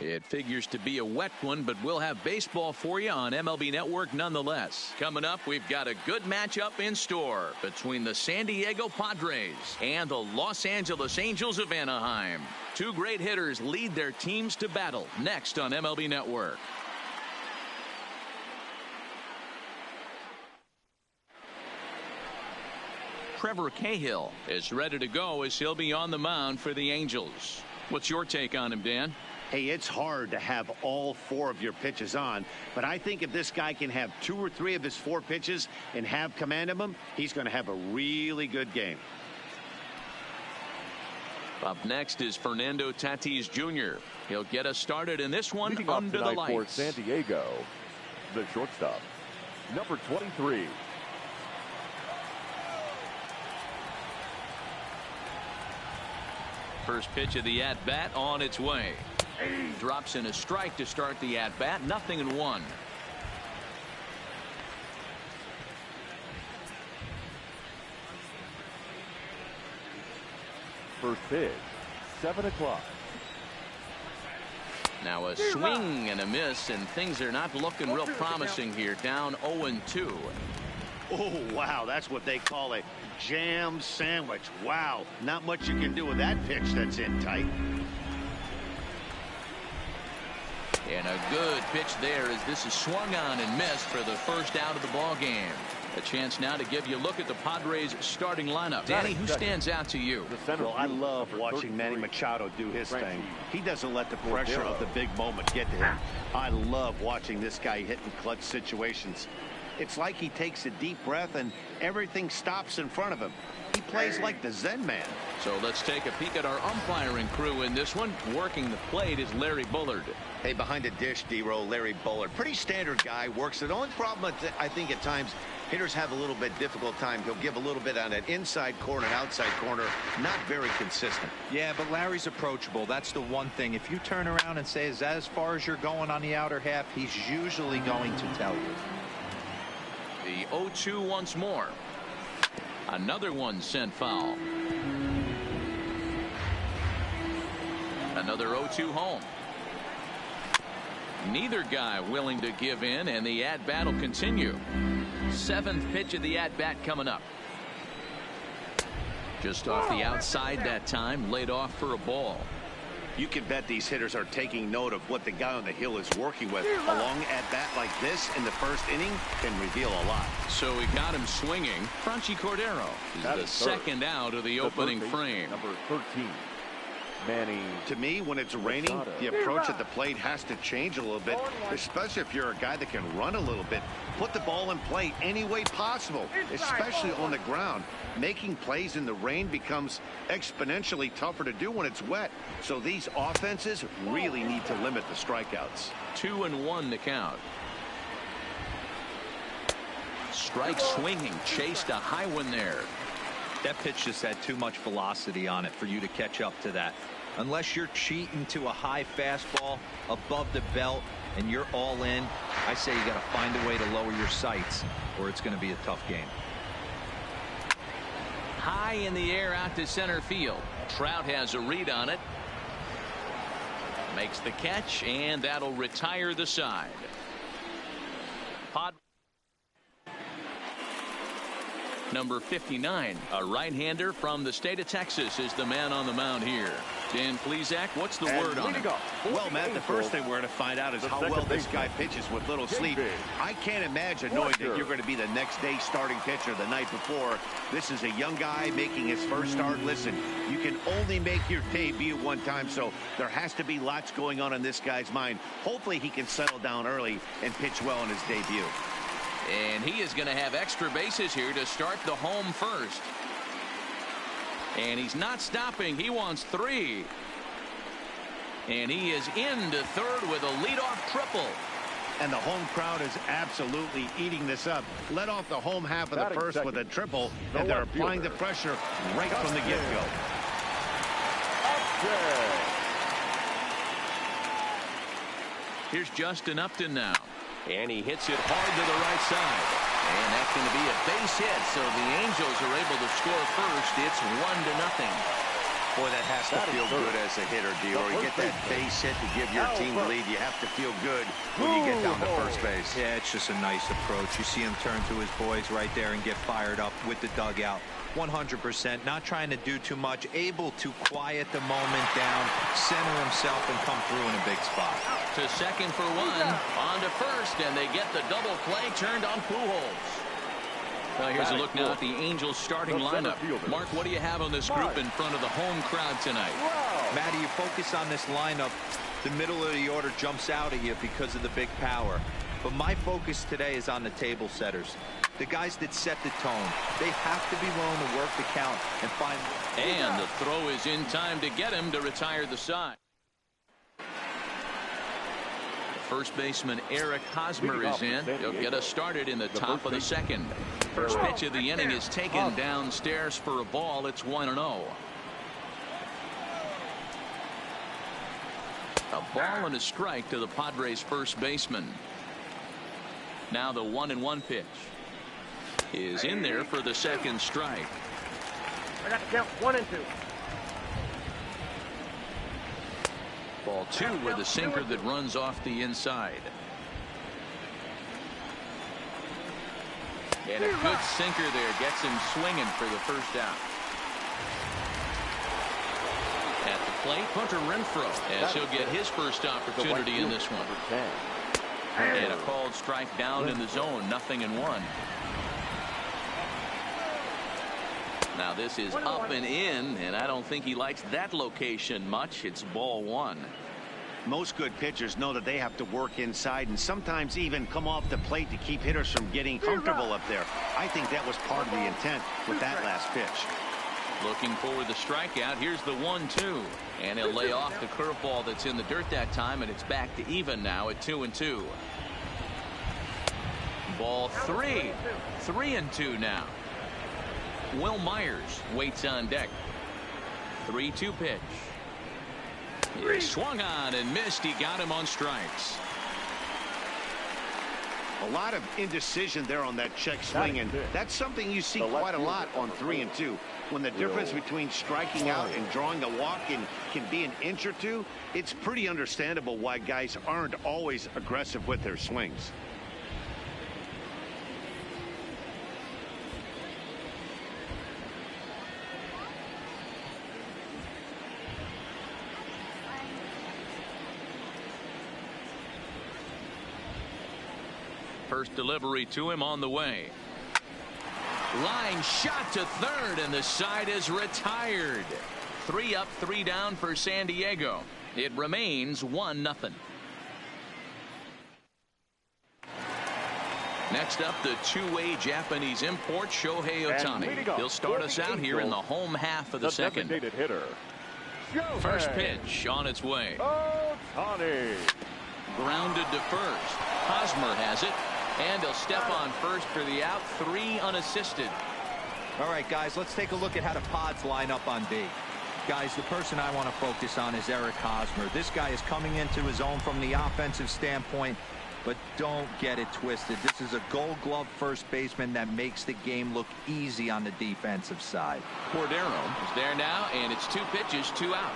It figures to be a wet one, but we'll have baseball for you on MLB Network nonetheless. Coming up, we've got a good matchup in store between the San Diego Padres and the Los Angeles Angels of Anaheim. Two great hitters lead their teams to battle next on MLB Network. Trevor Cahill is ready to go as he'll be on the mound for the Angels. What's your take on him, Dan? Hey, it's hard to have all 4 of your pitches on, but I think if this guy can have 2 or 3 of his 4 pitches and have command of them, he's going to have a really good game. Up next is Fernando Tatis Jr. He'll get us started in this one Leading under the lights. For San Diego, the shortstop, number 23. First pitch of the at-bat on its way. Drops in a strike to start the at-bat. 0-1. First pitch, 7 o'clock. Now a swing and a miss, and things are not looking real promising here. Down 0-2. Oh, wow, that's what they call a jam sandwich. Wow, not much you can do with that pitch that's in tight. And a good pitch there as this is swung on and missed for the first out of the ball game. A chance now to give you a look at the Padres starting lineup. Danny, who stands out to you? Well, I love watching Manny Machado do his thing. He doesn't let the pressure of the big moment get to him. I love watching this guy hit in clutch situations. It's like he takes a deep breath and everything stops in front of him. He plays like the Zen man. So let's take a peek at our umpiring crew in this one. Working the plate is Larry Bullard. Hey, behind the dish, D-Row, Larry Bullard. Pretty standard guy, works it. The only problem I think at times hitters have a little bit difficult time. He'll give a little bit on that inside corner and outside corner. Not very consistent. Yeah, but Larry's approachable. That's the one thing. If you turn around and say, is that as far as you're going on the outer half, he's usually going to tell you. The 0-2 once more. Another one sent foul. Another 0-2 home. Neither guy willing to give in, and the at-bat will continue. 7th pitch of the at-bat coming up. Just off the outside that time, laid off for a ball. You can bet these hitters are taking note of what the guy on the hill is working with. A long at-bat like this in the first inning can reveal a lot. So we got him swinging. Franchy Cordero is the second out of the opening frame. Number 13. Manny. To me, when it's raining, the approach at the plate has to change a little bit, especially if you're a guy that can run a little bit. Put the ball in play any way possible, especially on the ground. Making plays in the rain becomes exponentially tougher to do when it's wet. So these offenses really need to limit the strikeouts. 2-1 to count. Strike swinging, chased a high one there. That pitch just had too much velocity on it for you to catch up to that. Unless you're cheating to a high fastball above the belt and you're all in, I say you got to find a way to lower your sights or it's going to be a tough game. High in the air out to center field. Trout has a read on it. Makes the catch, and that'll retire the side. Number 59, a right-hander from the state of Texas, is the man on the mound here. Dan Plesac, what's the word on it? Well, Matt, the first thing we're going to find out is how well this guy pitches with little sleep. I can't imagine knowing that you're going to be the next day starting pitcher the night before. This is a young guy making his first start. Listen, you can only make your debut one time, so there has to be lots going on in this guy's mind. Hopefully he can settle down early and pitch well in his debut. And he is going to have extra bases here to start the home first. And he's not stopping. He wants 3. And he is into third with a leadoff triple. And the home crowd is absolutely eating this up. Led off the home half of the first with a triple, and they're applying the pressure right from the get-go. Here's Justin Upton now. And he hits it hard to the right side. And that's going to be a base hit, so the Angels are able to score first. It's 1-0. Boy, that has to feel good as a hitter, Dior. You get that base hit to give your team the lead. You have to feel good when you get down to first base. Yeah, it's just a nice approach. You see him turn to his boys right there and get fired up with the dugout. 100%, not trying to do too much, able to quiet the moment down, center himself, and come through in a big spot. To second for one, on to first, and they get the double play turned on Pujols. Well, here's a look now at the Angels starting lineup. Mark, what do you have on this group in front of the home crowd tonight? Matty, you focus on this lineup, the middle of the order jumps out at you because of the big power. But my focus today is on the table setters. The guys that set the tone. They have to be willing to work the count and find. And the throw is in time to get him to retire the side. First baseman Eric Hosmer is in. He'll get us started in the top of the second. First pitch of the inning is taken downstairs for a ball. It's 1-0. A ball and a strike to the Padres first baseman. Now the 1-1 pitch is in there for the second strike. I got to count 1 and 2. Ball 2 with a sinker that runs off the inside. And a good sinker there gets him swinging for the first out. At the plate, Hunter Renfroe, as he'll get his first opportunity in this one. And a called strike down in the zone, 0-1. Now this is up and in, and I don't think he likes that location much. It's ball 1. Most good pitchers know that they have to work inside and sometimes even come off the plate to keep hitters from getting comfortable up there. I think that was part of the intent with that last pitch. Looking for the strikeout. Here's the 1-2, and he'll lay off the curveball that's in the dirt that time, and it's back to even now at 2-2. Ball 3. 3-2 now. Will Myers waits on deck. 3-2 pitch. He swung on and missed. He got him on strikes. A lot of indecision there on that check swing, and that's something you see quite a lot on 3-2. When the difference between striking out and drawing a walk can be an inch or two, it's pretty understandable why guys aren't always aggressive with their swings. First delivery to him on the way. Line shot to third, and the side is retired. 3 up, 3 down for San Diego. It remains 1-0. Next up, the two-way Japanese import Shohei Ohtani. He'll start us out here in the home half of the second. First pitch on its way. Ohtani. Grounded to first. Hosmer has it. And he'll step on first for the out. 3 unassisted. All right, guys, let's take a look at how the Pods line up on D. Guys, the person I want to focus on is Eric Hosmer. This guy is coming into his own from the offensive standpoint, but don't get it twisted. This is a Gold Glove first baseman that makes the game look easy on the defensive side. Cordero is there now, and it's 2 pitches, 2 out.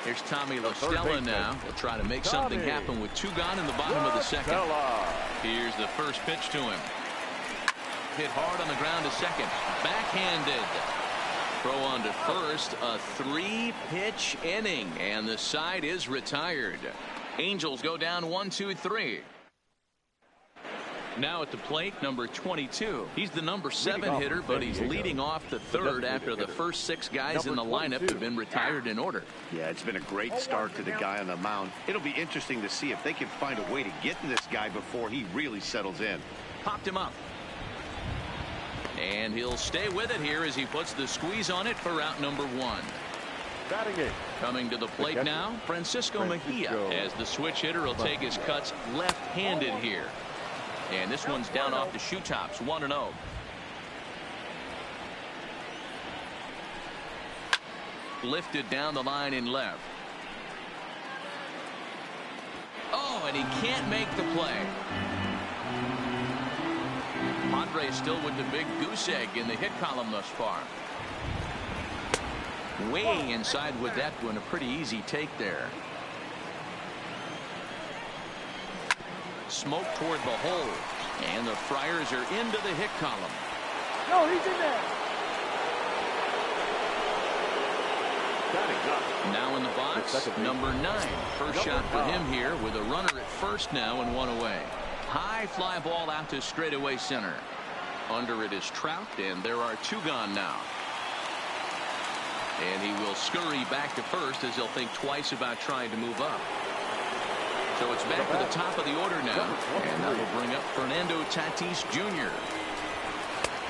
Here's Tommy La Stella now. He'll try to make something happen with 2 gone in the bottom of the second. Here's the first pitch to him. Hit hard on the ground to second. Backhanded. Throw on to first. A 3-pitch inning, and the side is retired. Angels go down 1-2-3. Now at the plate, number 22. He's the number 7 hitter, but he's leading off the third after the first 6 guys in the lineup have been retired in order. Yeah, it's been a great start to the guy on the mound. It'll be interesting to see if they can find a way to get to this guy before he really settles in. Popped him up. And he'll stay with it here as he puts the squeeze on it for out number 1. Coming to the plate now, Francisco Mejia, as the switch hitter will take his cuts left-handed here. And this one's down off the shoe tops, 1-0. Lifted down the line in left. Oh, and he can't make the play. Padres still with the big goose egg in the hit column thus far. Way inside with that one. A pretty easy take there. Smoke toward the hole. And the Friars are into the hit column. No, he's in there. Now in the box, number 9. First shot for him here with a runner at first now and one away. High fly ball out to straightaway center. Under it is Trout, and there are 2 gone now. And he will scurry back to first as he'll think twice about trying to move up. So it's back to the top of the order now. And that will bring up Fernando Tatis Jr.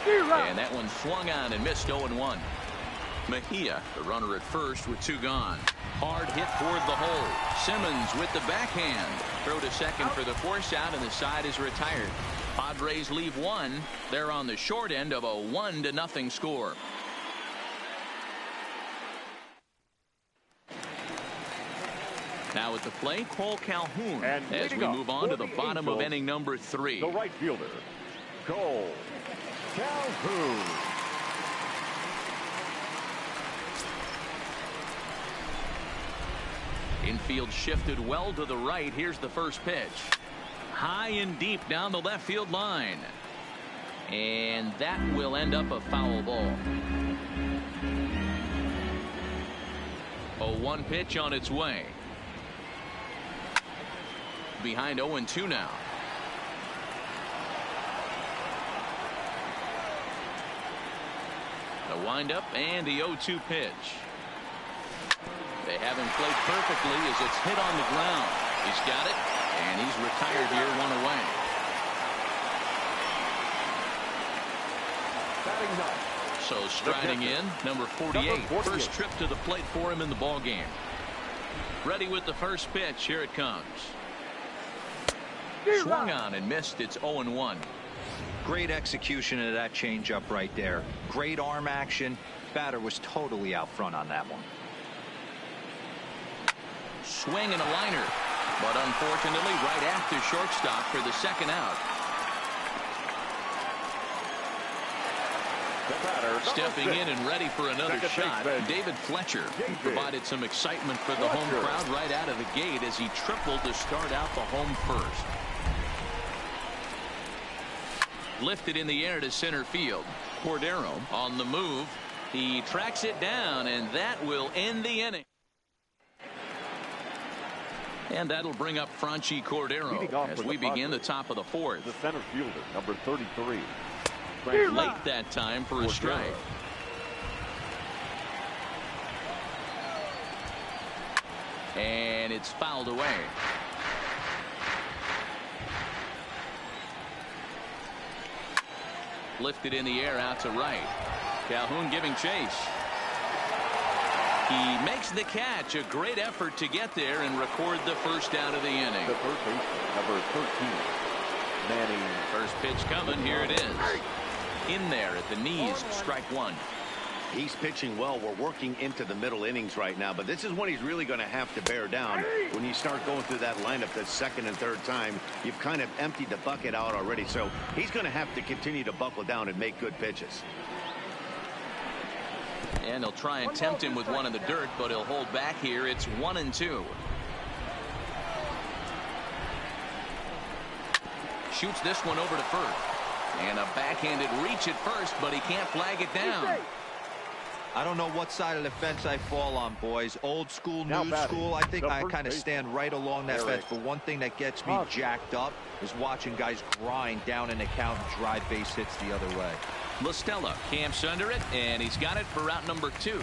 And that one swung on and missed 0-1. Mejia, the runner at first with 2 gone. Hard hit toward the hole. Simmons with the backhand. Throw to second for the force out, and the side is retired. Padres leave 1. They're on the short end of a 1-0 score. Now at the plate, Cole Calhoun, as we move on to the bottom of inning number 3. The right fielder, Cole Calhoun. Infield shifted well to the right. Here's the first pitch. High and deep down the left field line. And that will end up a foul ball. A 1 pitch on its way. Behind 0-2 now. The windup and the 0-2 pitch. They have him played perfectly as it's hit on the ground. He's got it, and he's retired here, 1 away. So striding in, number 48. First trip to the plate for him in the ball game. Ready with the first pitch. Here it comes. Swung on and missed. It's 0-1. Great execution of that changeup right there. Great arm action. Batter was totally out front on that one. Swing and a liner, but unfortunately right after shortstop for the second out. Stepping in and ready for another shot, David Fletcher provided some excitement for the home crowd right out of the gate as he tripled to start out the home first. Lifted in the air to center field. Cordero on the move. He tracks it down, and that will end the inning. And that'll bring up Franchi Cordero as we begin the top of the 4th. The center fielder, number 33. Late that time for a strike. And it's fouled away. Lifted in the air out to right. Calhoun giving chase. He makes the catch. A great effort to get there and record the first out of the inning. The first baseman, number 13. Manning. First pitch coming. Here it is. In there at the knees. Strike 1. He's pitching well. We're working into the middle innings right now, but this is when he's really going to have to bear down. When you start going through that lineup that second and third time, you've kind of emptied the bucket out already. So he's going to have to continue to buckle down and make good pitches. And he'll try and tempt him with one in the dirt, but he'll hold back here. It's 1-2. Shoots this one over to first. And a backhanded reach at first, but he can't flag it down. I don't know what side of the fence I fall on, boys. Old school, new school. I think I kind of stand right along that fence. But one thing that gets me jacked up is watching guys grind down an account and drive base hits the other way. La Stella camps under it, and he's got it for route number 2.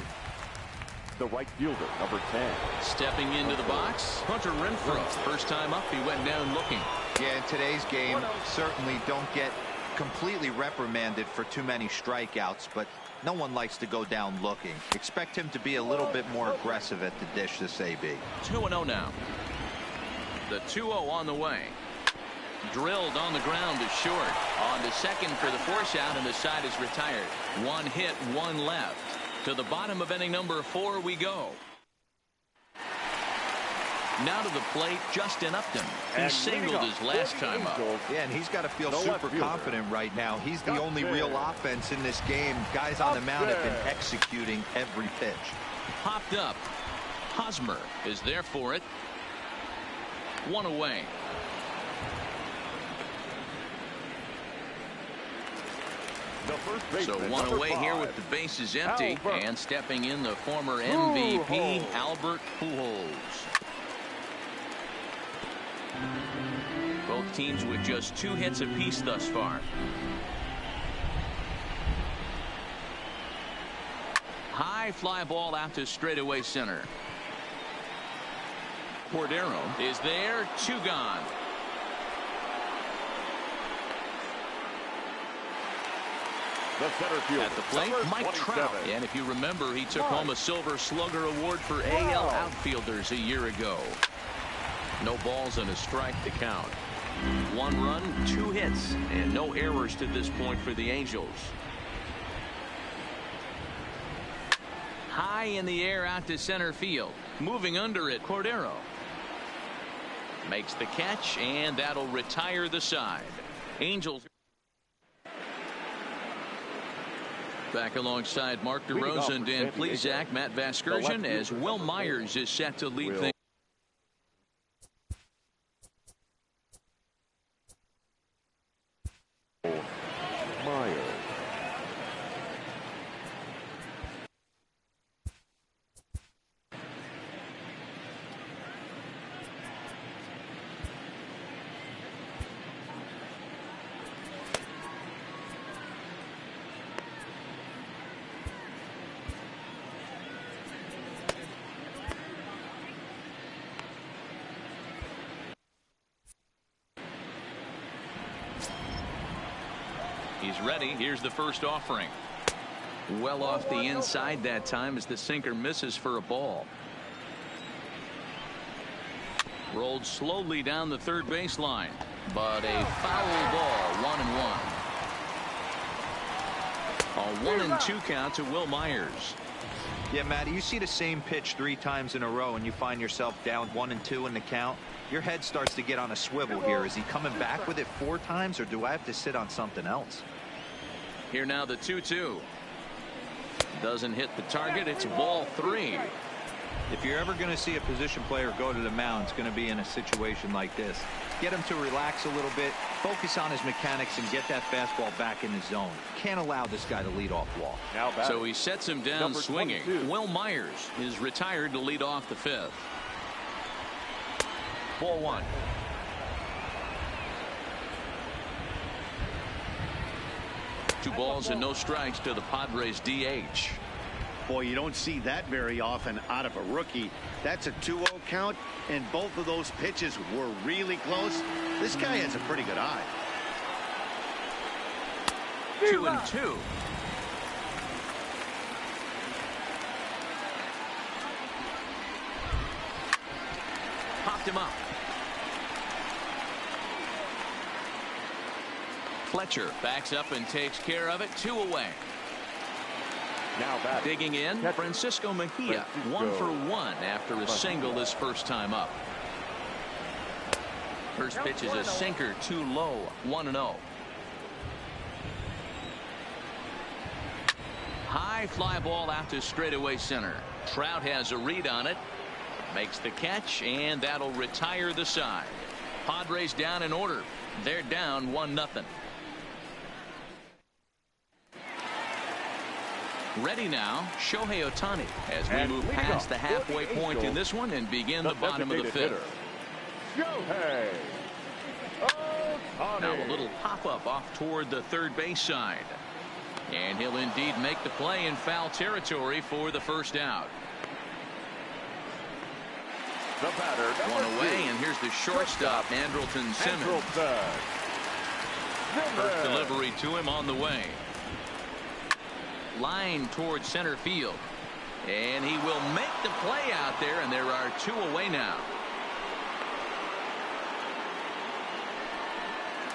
The right fielder, number 10. Stepping into the box, Hunter Renfroe. First time up, he went down looking. Yeah, in today's game, certainly don't get completely reprimanded for too many strikeouts, but no one likes to go down looking. Expect him to be a little bit more aggressive at the dish this AB. 2-0 now. The 2-0 on the way. Drilled on the ground to short. On to second for the force out, and the side is retired. 1 hit, 1 left. To the bottom of inning number 4 we go. Now to the plate, Justin Upton. He singled his last time up. Yeah, and he's got to feel super confident right now. He's the only real offense in this game. Guys on the mound have been executing every pitch. Popped up. Hosmer is there for it. One away. So one away here with the bases empty. And stepping in the former MVP, Albert Pujols. Both teams with just 2 hits apiece thus far. High fly ball out to straightaway center. Cordero is there. 2 gone. At the plate, Mike Trout. And if you remember, he took home a Silver Slugger Award for AL outfielders a year ago. No balls and a strike to count. 1 run, 2 hits, and no errors to this point for the Angels. High in the air out to center field. Moving under it, Cordero makes the catch, and that'll retire the side. Angels back alongside Mark DeRosa and Dan Plesac, Matt Vasgersian, as Will Myers is set to lead things. He's ready. Here's the first offering. Well off the inside that time as the sinker misses for a ball. Rolled slowly down the third baseline, but a foul ball. 1-1. A 1-2 count to Will Myers. Yeah, Matty, you see the same pitch 3 times in a row and you find yourself down 1-2 in the count. Your head starts to get on a swivel here. Is he coming back with it 4 times, or do I have to sit on something else? Here now the 2-2. Doesn't hit the target. It's ball 3. If you're ever going to see a position player go to the mound, it's going to be in a situation like this. Get him to relax a little bit, focus on his mechanics, and get that fastball back in the zone. Can't allow this guy to lead off walk. So he sets him down swinging. 22. Will Myers is retired to lead off the 5th. Ball 1. Two balls and no strikes to the Padres DH. Boy, you don't see that very often out of a rookie. That's a 2-0 count, and both of those pitches were really close. This guy has a pretty good eye. 2-2. Popped him up. Fletcher backs up and takes care of it. 2 away. Now back. Digging in, Francisco Mejia, 1 for 1 after a single his first time up. First pitch is a sinker, too low. 1-0. High fly ball out to straightaway center. Trout has a read on it. Makes the catch, and that'll retire the side. Padres down in order. They're down 1-0. Ready now, Shohei Ohtani, as we move past the halfway point in this one and begin the bottom of the 5th. Shohei Ohtani. Now a little pop-up off toward the third base side. And he'll indeed make the play in foul territory for the first out. The batter, 1 away, and here's the shortstop, Andrelton Simmons. First delivery to him on the way. Line towards center field, and he will make the play out there, and there are 2 away now.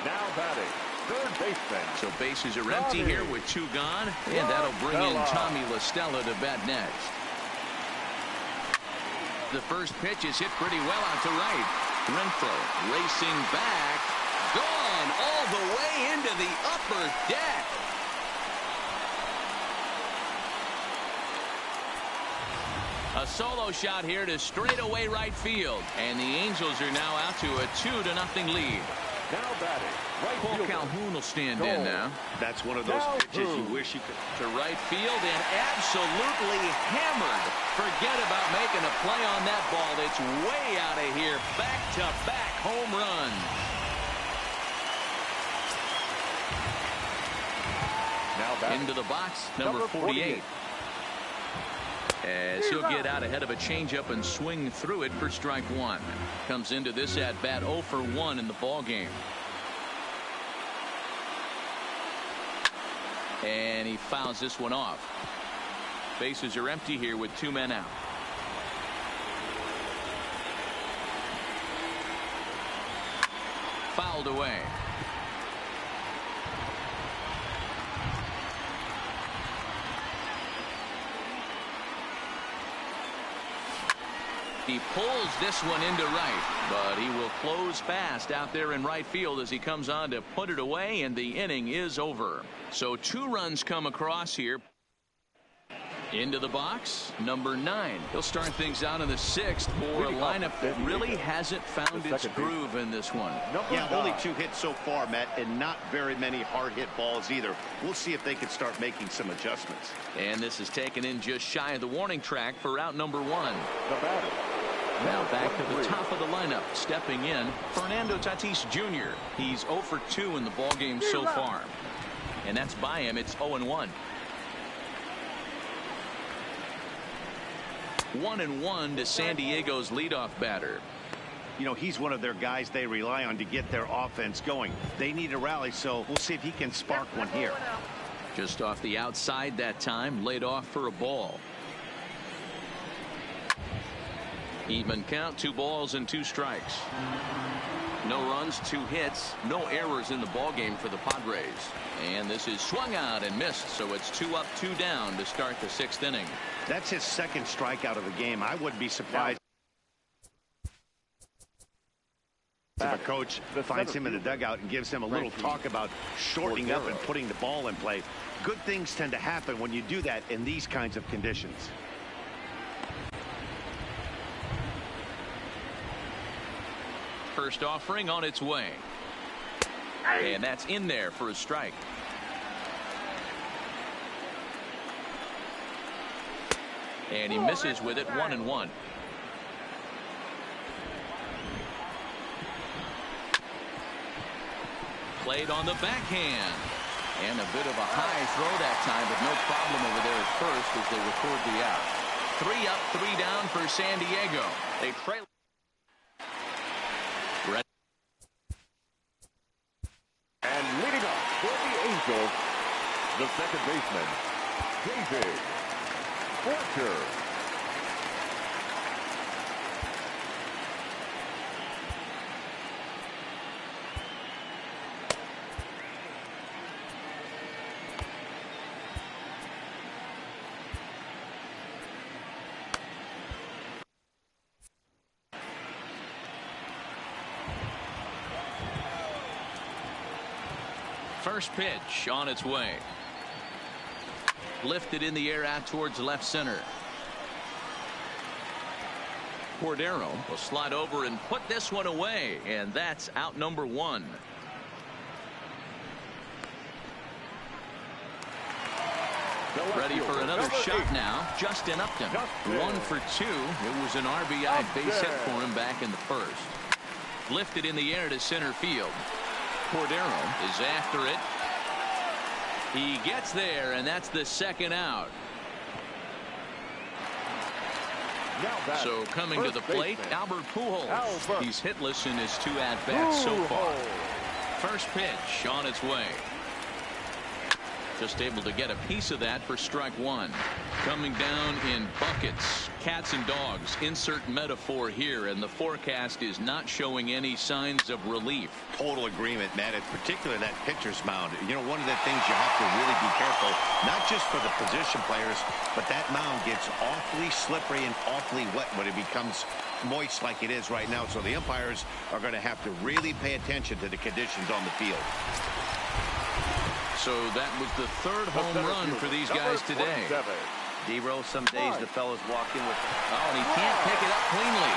Now batting, third baseman. So bases are empty here with 2 gone, and that'll bring in Tommy La Stella to bat next. The first pitch is hit pretty well out to right. Renfroe racing back. Gone all the way into the upper deck. A solo shot here to straightaway right field. And the Angels are now out to a 2-0 lead. Now batting, right Paul fielder. Calhoun will stand in now. That's one of those pitches you wish you could. To right field and absolutely hammered. Forget about making a play on that ball. It's way out of here. Back-to-back home runs. Now batting, Into the box, number 48. As he'll get out ahead of a changeup and swing through it for strike one. Comes into this at bat 0 for 1 in the ball game. And he fouls this one off. Bases are empty here with 2 men out. Fouled away. He pulls this one into right, but he will close fast out there in right field as he comes on to put it away, and the inning is over. So 2 runs come across here. Into the box, number 9. He'll start things out in the 6th for a lineup that really hasn't found its groove in this one. Yeah, only 2 hits so far, Matt, and not very many hard hit balls either. We'll see if they can start making some adjustments. And this is taken in just shy of the warning track for out number 1. the batter. Now back to the top of the lineup, stepping in, Fernando Tatis Jr. He's 0 for 2 in the ballgame so far. And that's by him. It's 0-1. 1-1 to San Diego's leadoff batter. You know, he's one of their guys they rely on to get their offense going. They need a rally, so we'll see if he can spark one here. Just off the outside that time, laid off for a ball. Even count, 2 balls and 2 strikes. No runs, 2 hits, no errors in the ballgame for the Padres. And this is swung out and missed, so it's 2 up, 2 down to start the 6th inning. That's his 2nd strikeout of the game. I wouldn't be surprised if a coach finds him in the dugout and gives him a little talk about shortening up and putting the ball in play. Good things tend to happen when you do that in these kinds of conditions. First offering on its way. And that's in there for a strike. And he misses with it, 1-1. Played on the backhand. And a bit of a high throw that time, but no problem over there at first as they record the out. 3 up, 3 down for San Diego. They trail. And leading up for the Angels, the second baseman, David Porter. First pitch on its way. Lifted in the air out towards left center. Cordero will slide over and put this one away, and that's out number 1. Ready for another shot now. Justin Upton, 1 for 2. It was an RBI base hit for him back in the first. Lifted in the air to center field. Cordero is after it. He gets there, and that's the 2nd out. So coming to the plate, Albert Pujols. He's hitless in his 2 at-bats so far. First pitch on its way. Just able to get a piece of that for strike one. Coming down in buckets, cats and dogs. Insert metaphor here, and the forecast is not showing any signs of relief. Total agreement, man. It's particularly that pitcher's mound. You know, one of the things you have to really be careful, not just for the position players, but that mound gets awfully slippery and awfully wet when it becomes moist like it is right now. So the umpires are going to have to really pay attention to the conditions on the field. So that was the third home run for these guys today. D-Roll, some days the fellas walk in with... Oh, and he can't pick it up cleanly.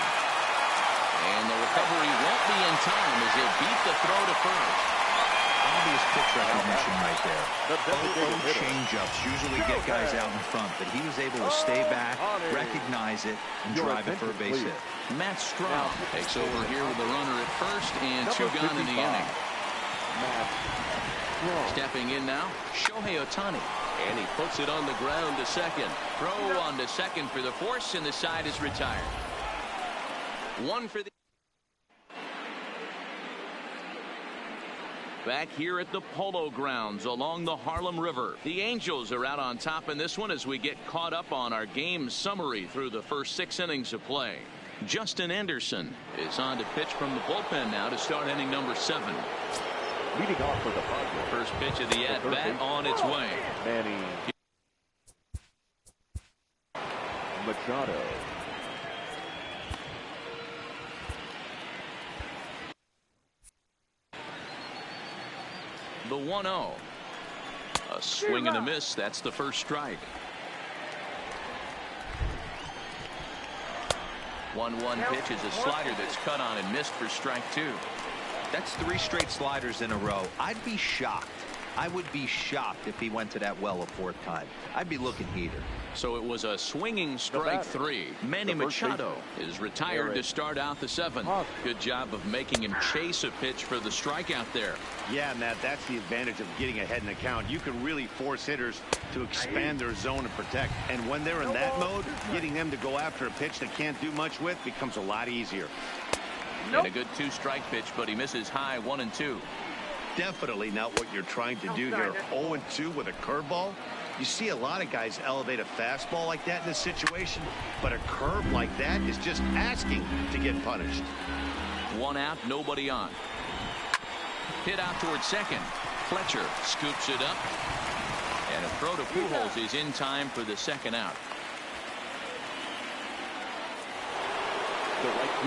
And the recovery won't be in time as he'll beat the throw to first. Obvious pitch recognition right there. Both change-ups usually get guys out in front, but he was able to stay back, recognize it, and drive it for a base hit. Matt Straub takes over here with the runner at first and two gone in the inning. Stepping in now, Shohei Ohtani. And he puts it on the ground to second. Throw on to second for the force, and the side is retired. One for the... Back here at the Polo Grounds along the Harlem River. The Angels are out on top in this one as we get caught up on our game summary through the first 6 innings of play. Justin Anderson is on to pitch from the bullpen now to start inning number 7. Leading off for the Padres. First pitch of the at-bat on its way. Manny Machado. The 1-0. A swing and a miss. That's the first strike. 1-1 pitch is a slider that's cut on and missed for strike 2. That's 3 straight sliders in a row. I'd be shocked. I would be shocked if he went to that well a 4th time. I'd be looking heater. So it was a swinging strike 3. Manny Machado is retired to start out the 7th. Good job of making him chase a pitch for the strikeout there. Yeah, Matt, that's the advantage of getting ahead in the count. You can really force hitters to expand their zone and protect. And when they're in that mode, getting them to go after a pitch they can't do much with becomes a lot easier. And a good 2-strike pitch, but he misses high 1-2. Definitely not what you're trying to do here. 0-2 with a curveball. You see a lot of guys elevate a fastball like that in this situation, but a curve like that is just asking to get punished. 1 out, nobody on. Hit out towards second. Fletcher scoops it up, and a throw to Pujols is in time for the 2nd out.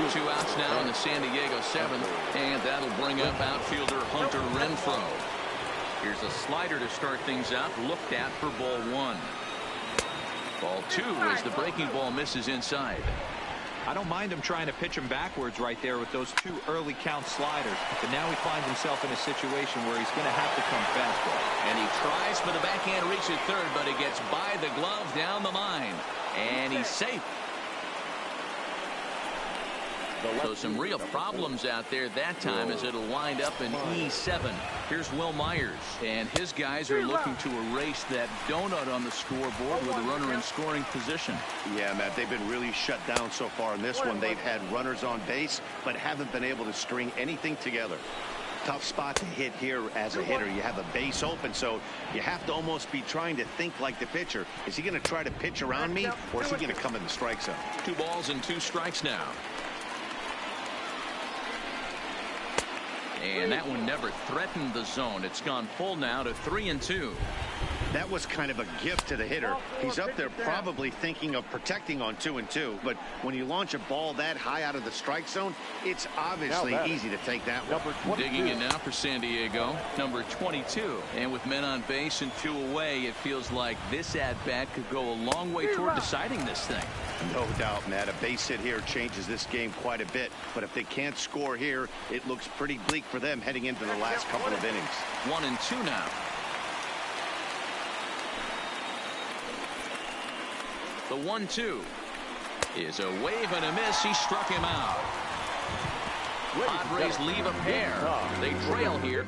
2 outs now in the San Diego 7th, and that'll bring up outfielder Hunter Renfroe. Here's a slider to start things out, looked at for ball 1. Ball 2 as the breaking ball misses inside. I don't mind him trying to pitch him backwards right there with those 2 early count sliders, but now he finds himself in a situation where he's going to have to come fastball. And he tries for the backhand reach at third, but he gets by the glove down the line, and he's safe. So some real problems out there that time as it'll wind up in E7. Here's Will Myers, and his guys are looking to erase that donut on the scoreboard with a runner in scoring position. Yeah, Matt, they've been really shut down so far in this one. They've had runners on base, but haven't been able to string anything together. Tough spot to hit here as a hitter. You have a base open, so you have to almost be trying to think like the pitcher. Is he going to try to pitch around me, or is he going to come in the strike zone? 2 balls and 2 strikes now. And that one never threatened the zone. It's gone full now to 3-2. That was kind of a gift to the hitter. He's up there probably thinking of protecting on 2-2, but when you launch a ball that high out of the strike zone, it's obviously easy to take that one. Digging in now for San Diego, number 22. And with men on base and 2 away, it feels like this at-bat could go a long way toward deciding this thing. No doubt, Matt. A base hit here changes this game quite a bit, but if they can't score here, it looks pretty bleak for them heading into the last couple of innings. 1-2 now. The 1-2 is a wave and a miss. He struck him out. Padres leave a pair. They trail here.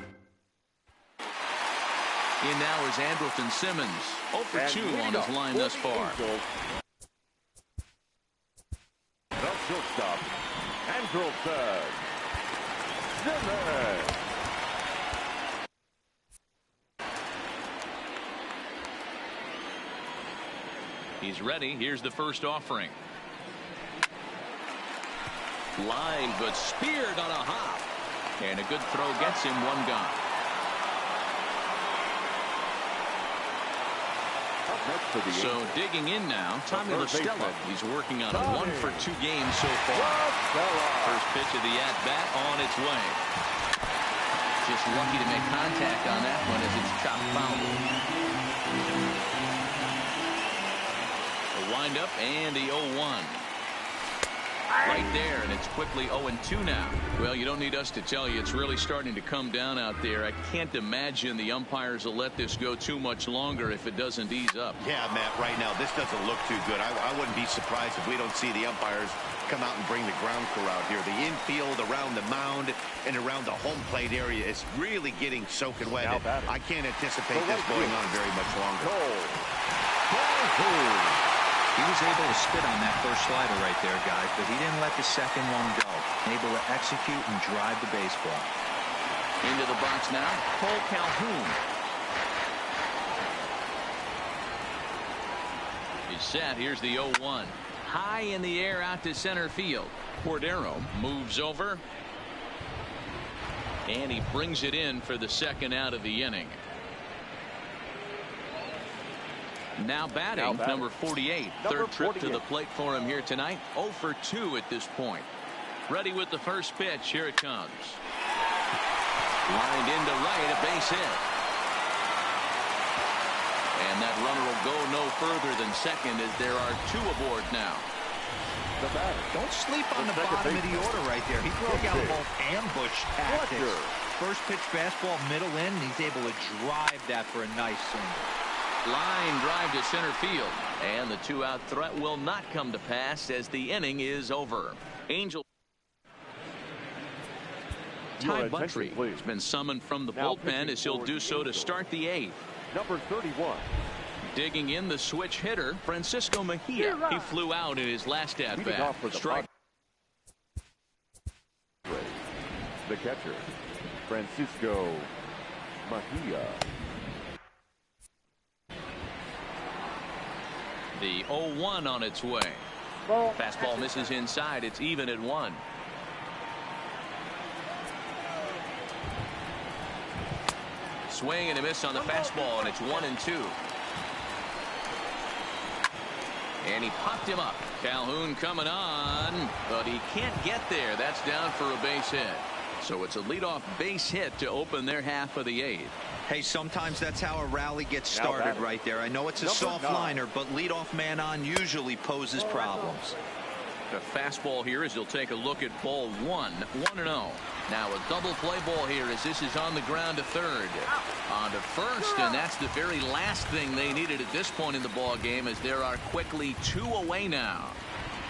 In now is Andrelton Simmons. 0 for 2 on his line thus far. The shortstop, Andrelton Simmons. He's ready. Here's the first offering. Line, but speared on a hop. And a good throw gets him one gone. So digging in now, Tommy LaStella. He's working on a 1-for-2 game so far. First pitch of the at-bat on its way. Just lucky to make contact on that one as it's chopped foul. The windup and the 0-1. Right there, and it's quickly 0-2 now. Well, you don't need us to tell you it's really starting to come down out there. I can't imagine the umpires will let this go too much longer if it doesn't ease up. Yeah, Matt, right now this doesn't look too good. I wouldn't be surprised if we don't see the umpires come out and bring the ground crew out here. The infield, around the mound, and around the home plate area is really getting soaking wet. I can't anticipate this going on very much longer. He was able to spit on that first slider right there, guys, but he didn't let the second one go. Able to execute and drive the baseball. Into the box now, Cole Calhoun. He's set. Here's the 0-1. High in the air out to center field. Cordero moves over. And he brings it in for the second out of the inning. Now batting, number 48. Third trip to the plate for him here tonight. 0-for-2 at this point. Ready with the first pitch. Here it comes. Lined into right, a base hit. And that runner will go no further than second as there are two aboard now. Don't sleep on the bottom of the order right there. He broke out both ambush tactics. First pitch fastball middle in, and he's able to drive that for a nice single. Line drive to center field, and the two-out threat will not come to pass as the inning is over. Angel Ty Buttrey has been summoned from the bullpen as he'll do so to start the eighth. Number 31. Digging in the switch hitter, Francisco Mejia. He flew out in his last at-bat. Strike. The catcher, Francisco Mejia. The 0-1 on its way. Fastball misses inside. It's even at 1. Swing and a miss on the fastball, and it's 1-2. And he popped him up. Calhoun coming on, but he can't get there. That's down for a base hit. So it's a leadoff base hit to open their half of the eighth. Hey, sometimes that's how a rally gets started right there. I know it's a soft liner, but leadoff man on usually poses problems. The fastball here as he'll take a look at ball 1. 1-0. Now a double play ball here as this is on the ground to third. On to first, and that's the very last thing they needed at this point in the ball game as there are quickly 2 away now.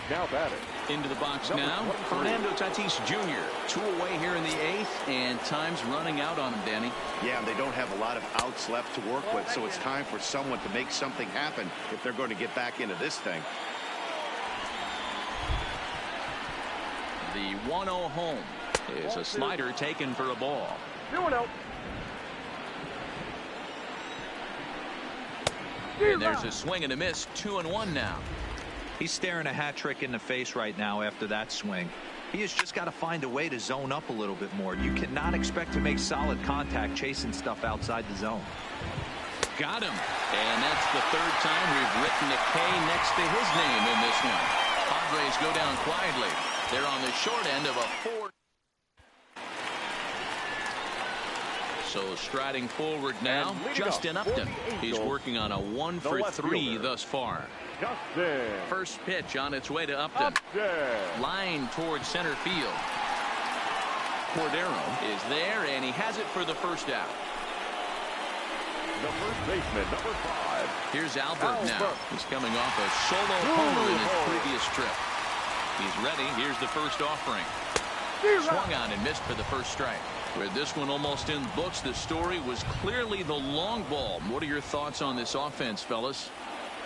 Now batting. Into the box now, Fernando Tatis Jr. 2 away here in the 8th, and time's running out on him, Danny. Yeah, they don't have a lot of outs left to work with, so it's time for someone to make something happen if they're going to get back into this thing. The 1-0 home is a slider taken for a ball. 2-0. And there's a swing and a miss. 2-1 now. He's staring a hat trick in the face right now after that swing. He has just got to find a way to zone up a little bit more. You cannot expect to make solid contact chasing stuff outside the zone. Got him. And that's the third time we've written a K next to his name in this one. Padres go down quietly. They're on the short end of a 4. So striding forward now, Justin Upton. He's working on a 1-for-3 thus far. Justin. First pitch on its way to Upton. Line towards center field. Cordero is there, and he has it for the first out. The first baseman, number 5. Here's Albert now. He's coming off a solo homer in his previous trip. He's ready. Here's the first offering. Swung on and missed for the first strike. With this one almost in the books, the story was clearly the long ball. What are your thoughts on this offense, fellas?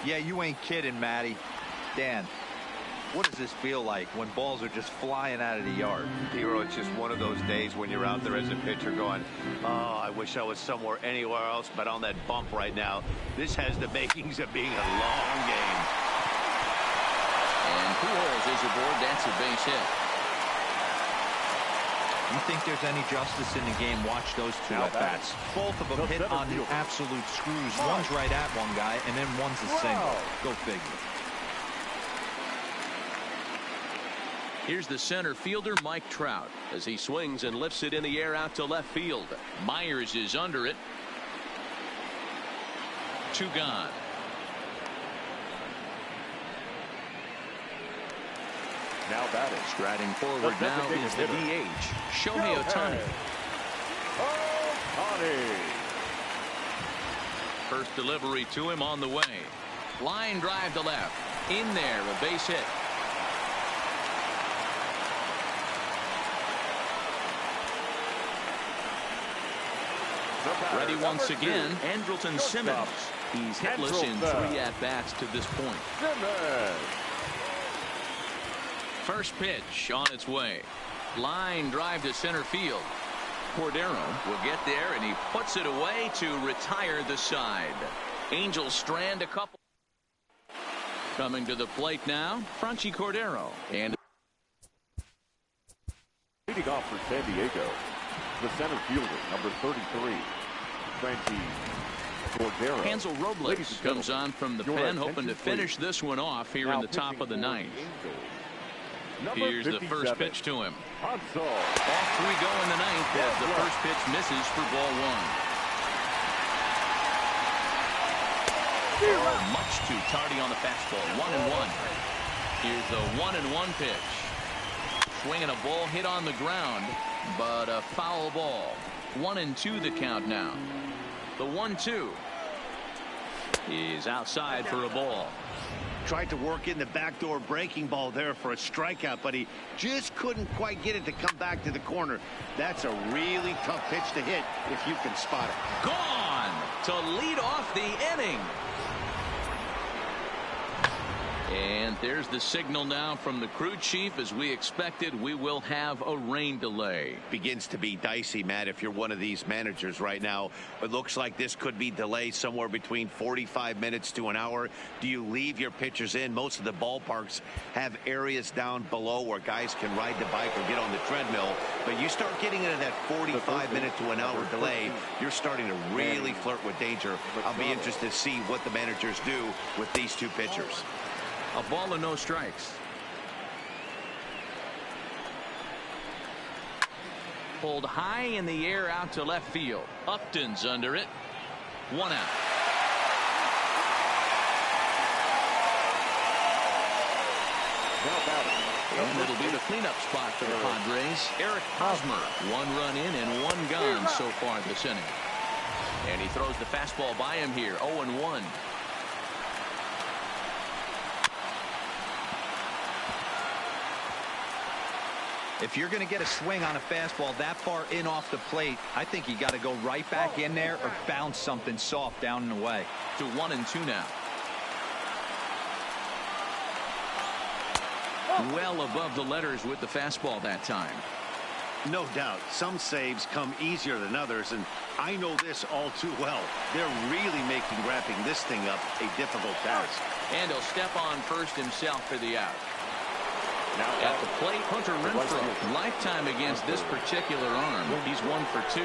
Yeah, you ain't kidding, Matty. Dan, what does this feel like when balls are just flying out of the yard? Hero, it's just one of those days when you're out there as a pitcher going, oh, I wish I was somewhere anywhere else but on that bump right now. This has the makings of being a long game. is aboard. That's a base hit. You think there's any justice in the game? Watch those two at-bats. Both of them hit on the absolute screws. One's right at one guy, and then one's a single. Go figure. Here's the center fielder, Mike Trout, as he swings and lifts it in the air out to left field. Myers is under it. 2 gone. Now batting. Striding forward now is the DH, Shohei Ohtani. First delivery to him on the way. Line drive to left. In there, a base hit. Ready once again, Andrelton Simmons. He's hitless in 3 at-bats to this point. First pitch on its way. Line drive to center field. Cordero will get there, and he puts it away to retire the side. Angels strand a couple. Coming to the plate now, Franchy Cordero. And leading off for San Diego, the center fielder, number 33, Franchy Cordero. Hansel Robles comes on from the pen, hoping to finish this one off here in the top of the 9th. Here's the first pitch to him. Off 3 go in the 9th as the first pitch misses for ball 1. Oh, much too tardy on the fastball. 1-1. Here's the 1-1 pitch. Swinging a ball hit on the ground, but a foul ball. 1-2 the count now. The 1-2 is outside for a ball. Tried to work in the backdoor breaking ball there for a strikeout, but he just couldn't quite get it to come back to the corner. That's a really tough pitch to hit if you can spot it. Gone to lead off the inning. And there's the signal now from the crew chief. As we expected, we will have a rain delay. Begins to be dicey, Matt, if you're one of these managers right now. It looks like this could be delayed somewhere between 45 minutes to an hour. Do you leave your pitchers in? Most of the ballparks have areas down below where guys can ride the bike or get on the treadmill. But you start getting into that 45-minute to an hour delay, you're starting to really flirt with danger. I'll be interested to see what the managers do with these two pitchers. A ball and no strikes. Pulled high in the air out to left field. Upton's under it. 1 out. And it'll be the cleanup spot for the Padres. Eric Hosmer. 1 run in and 1 gone so far this inning. And he throws the fastball by him here. 0-1. If you're going to get a swing on a fastball that far in off the plate, I think you got to go right back in there or bounce something soft down and away. To 1-2 now. Well above the letters with the fastball that time. No doubt. Some saves come easier than others, and I know this all too well. They're really making wrapping this thing up a difficult task. And he'll step on first himself for the out. At the plate, Hunter Renfroe. Lifetime against this particular arm. He's 1 for 2.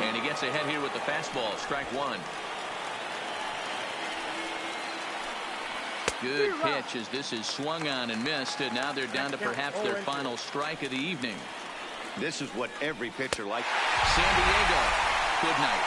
And he gets ahead here with the fastball. Strike 1. Good pitch as this is swung on and missed. And now they're down to perhaps their final strike of the evening. This is what every pitcher likes. San Diego. Good night.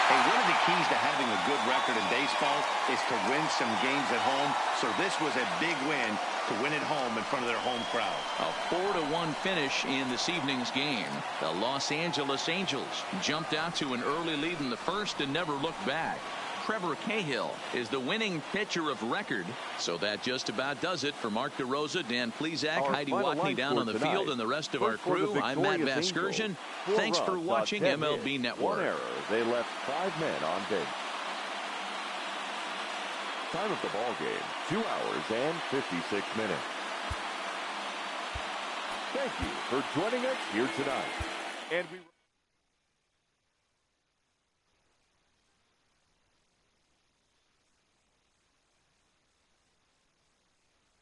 Hey, one of the keys to having a good record in baseball is to win some games at home. So this was a big win to win at home in front of their home crowd. A 4-1 finish in this evening's game. The Los Angeles Angels jumped out to an early lead in the first and never looked back. Trevor Cahill is the winning pitcher of record. So that just about does it for Mark DeRosa, Dan Plezak, Heidi Watney down on the field, and the rest of our crew. I'm Matt Vasgersian. Thanks for watching MLB Network. 1 error. They left 5 men on base. Time of the ball game, 2 hours and 56 minutes. Thank you for joining us here tonight. And we